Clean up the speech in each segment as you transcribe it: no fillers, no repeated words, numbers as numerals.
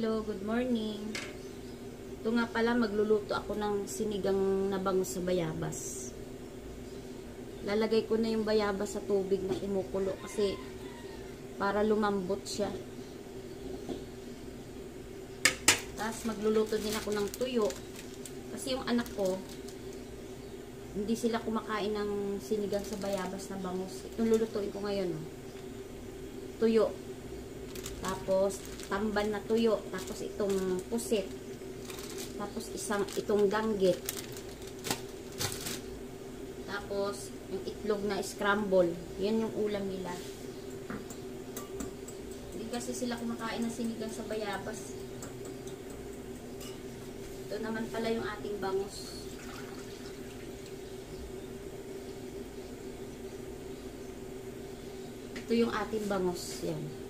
Hello, good morning. Ito nga pala, magluluto ako ng sinigang na bangus sa bayabas. Lalagay ko na yung bayabas sa tubig na kumukulo kasi para lumambot siya. Tapos magluluto din ako ng tuyo. Kasi yung anak ko, hindi sila kumakain ng sinigang sa bayabas na bangus. Itong lulutuin ko ngayon, oh. Tuyo. Tapos, tamban na tuyo. Tapos, itong pusit. Tapos, itong danggit. Tapos, yung itlog na scramble. Yan yung ulam nila. Hindi kasi sila kumakain ng sinigang sa bayabas. Ito naman pala yung ating bangus. Ito yung ating bangus. Yan.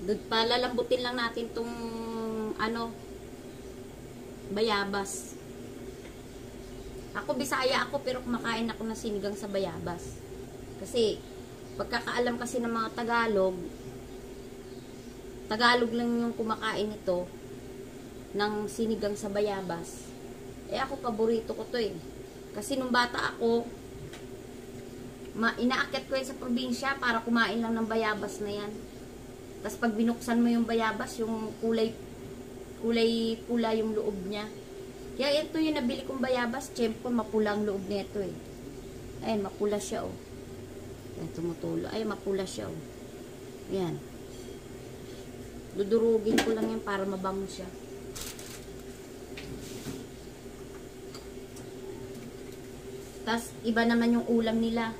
Palalambutin lang natin tong bayabas. Ako Bisaya ako pero kumakain ako ng sinigang sa bayabas. Kasi pagkakaalam kasi ng mga Tagalog lang yung kumakain ito ng sinigang sa bayabas. Eh ako paborito ko to eh. Kasi nung bata ako, inaakyat ko yan sa probinsya para kumain lang ng bayabas na yan. Tapos pag binuksan mo yung bayabas, yung kulay pula yung loob niya. Kaya ito yung nabili kong bayabas, tiyempo mapula ang loob nito eh. Ayan, mapula siya oh. Ayan, tumutulo. Ayan, mapula siya oh. Ayan. Dudurugin ko lang yan para mabango siya. Tapos iba naman yung ulam nila.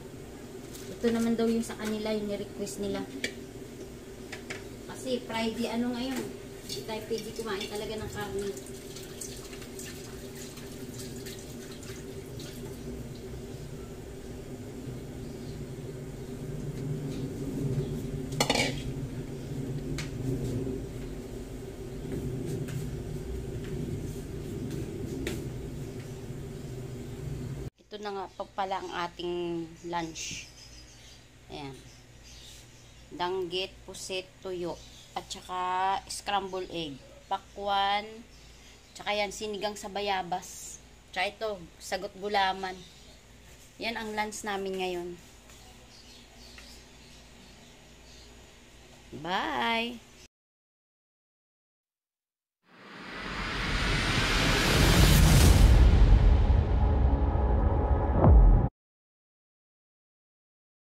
Ito naman daw yung sa kanila, yung ni-request nila. Kasi Friday ngayon, hindi tayo pwede kumain talaga ng karne. Ito na nga pala ang ating lunch. Ayan. Danggit, pusit, tuyo. At saka scrambled egg, pakwan, tsaka yan, sinigang sa bayabas. Tsaka ito, sagot gulaman. Yan ang lunch namin ngayon. Bye!